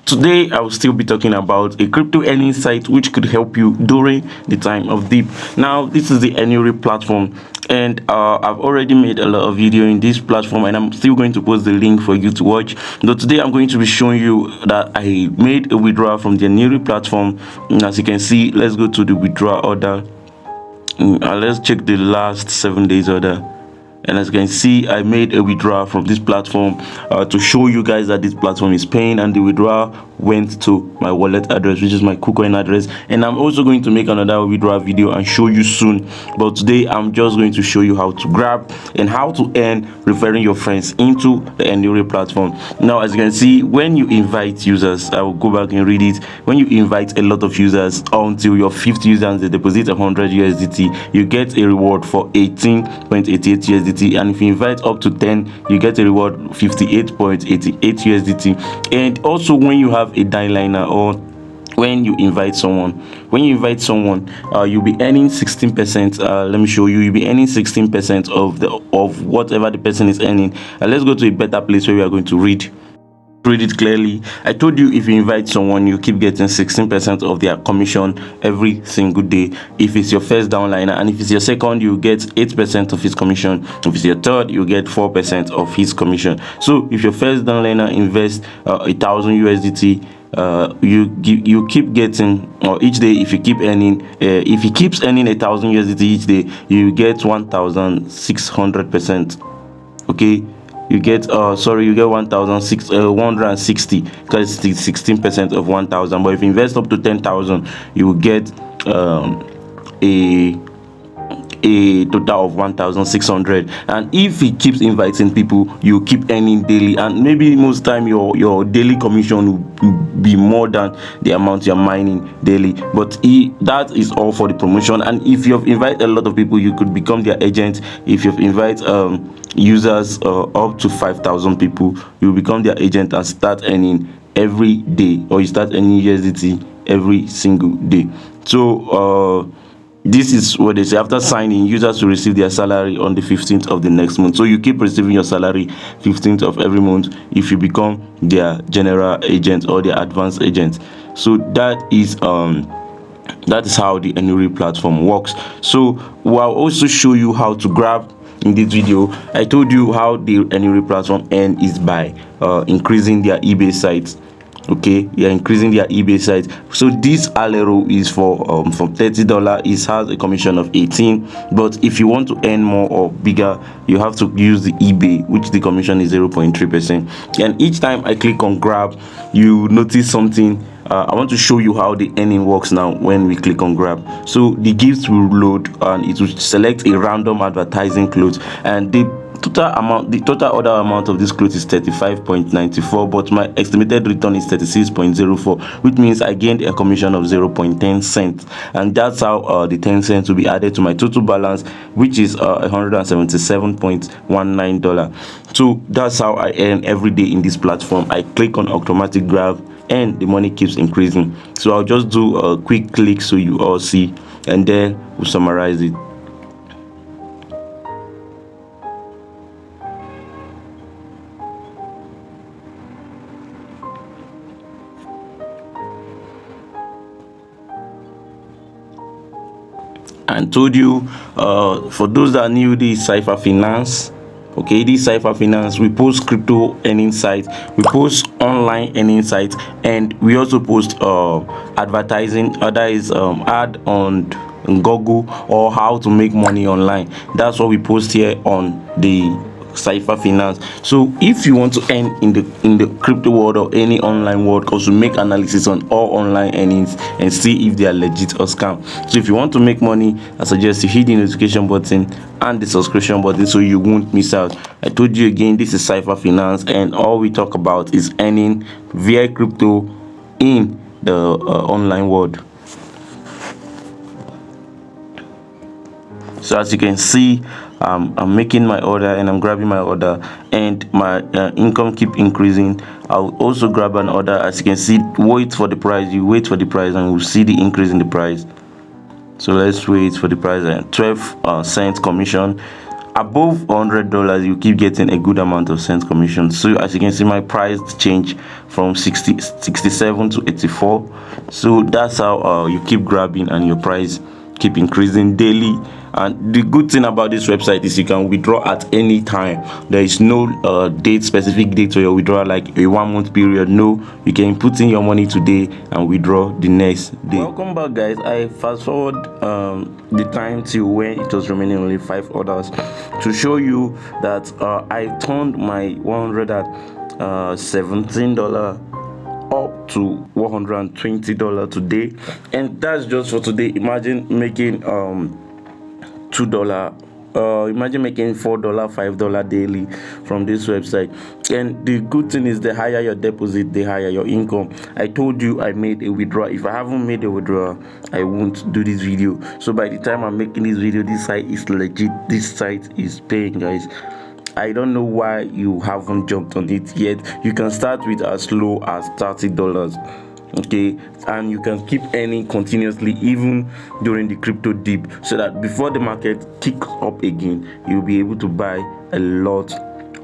today I will still be talking about a crypto earning site which could help you during the time of dip. Now this is the ENURI platform, and I've already made a lot of video in this platform, and I'm still going to post the link for you to watch. But today I'm going to be showing you that I made a withdrawal from the ENURI platform. And as you can see, let's go to the withdrawal order. Let's check the last 7 days order, and as you can see, I made a withdrawal from this platform to show you guys that this platform is paying, and the withdrawal went to my wallet address, which is my KuCoin address. And I'm also going to make another withdrawal video and show you soon, but today I'm just going to show you how to grab and how to earn referring your friends into the ENURI platform. Now as you can see, when you invite users, I will go back and read it. When you invite a lot of users until your 5th user and they deposit 100 USDT, you get a reward for 18.88 USDT, and if you invite up to 10, you get a reward 58.88 USDT. And also when you have a downliner, or when you invite someone, you'll be earning 16%. Let me show you. You'll be earning 16% of whatever the person is earning. Let's go to a better place where we are going to read it clearly. I told you, if you invite someone, you keep getting 16% of their commission every single day if it's your first downliner, and if it's your second, you get 8% of his commission. If it's your third, you get 4% of his commission. So if your first downliner invests 1,000 USDT, you keep getting, or each day, if you keep earning, if he keeps earning 1,000 USDT each day, you get 1,600%. okay, you get you get 1,160, because it's 16% of 1,000. But if you invest up to 10,000, you will get a total of 1,600. And if he keeps inviting people, you keep earning daily, and maybe most time your daily commission will be more than the amount you're mining daily. But that is all for the promotion. And if you've invited a lot of people, you could become their agent. If you've invited users up to 5,000 people, you become their agent and start earning every day, or you start earning USDT every single day. So this is what they say: after signing, users will receive their salary on the 15th of the next month. So you keep receiving your salary 15th of every month if you become their general agent or their advanced agent. So that is how the ENURI platform works. So I'll also show you how to grab. In this video, I told you how the ENURI platform earn is by increasing their eBay sites. Okay, you're increasing their eBay site. So this Alero is for from $30. It has a commission of 18, but if you want to earn more or bigger, you have to use the eBay, which the commission is 0.3%. And each time I click on grab, you notice something. I want to show you how the earning works now. When we click on grab, so the gifts will load, and it will select a random advertising clothes, and the total order amount of this clothes is 35.94, but my estimated return is 36.04, which means I gained a commission of 0.10 cents. And that's how the 10 cents will be added to my total balance, which is $177.19. So that's how I earn every day in this platform. I click on automatic grab, and the money keeps increasing. So I'll just do a quick click so you all see, and then we'll summarize it. And told you, for those that knew this Cypher Finance, okay, this Cypher Finance, we post crypto earning sites, we post online earning sites, and we also post advertising, that is ad on Google, or how to make money online. That's what we post here on the Cypher Finance. So if you want to earn in the crypto world or any online world, also make analysis on all online earnings and see if they are legit or scam. So if you want to make money, I suggest you hit the notification button and the subscription button so you won't miss out. I told you again, this is Cypher Finance, and all we talk about is earning via crypto in the online world. So as you can see, I'm making my order, and I'm grabbing my order, and my income keep increasing. I'll also grab an order. As you can see, wait for the price. You wait for the price, and we'll see the increase in the price. So let's wait for the price. And 12 cents commission. above $100 you keep getting a good amount of cents commission. So as you can see, my price change from 67 to 84. So that's how you keep grabbing and your price keep increasing daily. And the good thing about this website is you can withdraw at any time. There is no specific date for your withdrawal, like a 1 month period. No, you can put in your money today and withdraw the next day. Welcome back, guys. I fast forward the time till when it was remaining only 5 orders to show you that I turned my $117 up to $120 today, and that's just for today. Imagine making $2, imagine making $4, $5 daily from this website. And the good thing is, the higher your deposit, the higher your income. I told you I made a withdrawal. If I haven't made a withdrawal, I won't do this video. So by the time I'm making this video, this site is legit. This site is paying, guys. I don't know why you haven't jumped on it yet. You can start with as low as $30, okay, and you can keep earning continuously even during the crypto dip, so that before the market kicks up again, you'll be able to buy a lot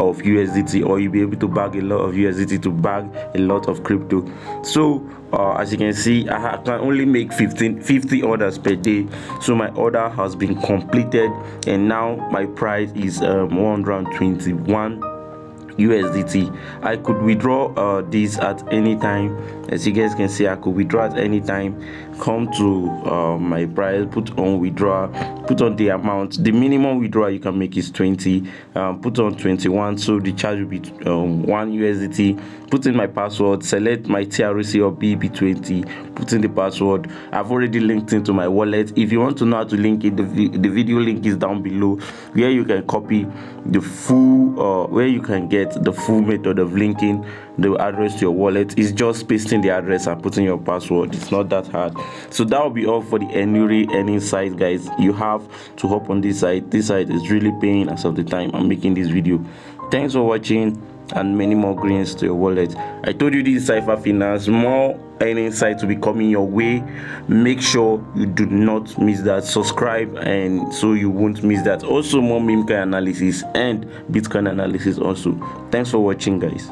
of USDT, or you'll be able to bag a lot of USDT to bag a lot of crypto. So as you can see, I can only make 50 orders per day. So my order has been completed, and now my price is 121 USDT. I could withdraw this at any time. As you guys can see, I could withdraw at any time. Come to my price, put on withdraw, put on the amount. The minimum withdrawal you can make is 20. Put on 21, so the charge will be 1 USDT. Put in my password, select my TRC or BB20, put in the password. I've already linked into my wallet. If you want to know how to link it, the video link is down below, where you can copy the full where you can get the full method of linking the address to your wallet. Is just pasting the address and putting your password. It's not that hard. So that will be all for the ENURI earning site, guys. You have to hop on this site. This site is really paying as of the time I'm making this video. Thanks for watching, and many more greens to your wallet. I told you this is Cypher Finance. More earning sites will be coming your way. Make sure you do not miss that. Subscribe, and so you won't miss that. Also more meme coin analysis and Bitcoin analysis also. Thanks for watching, guys.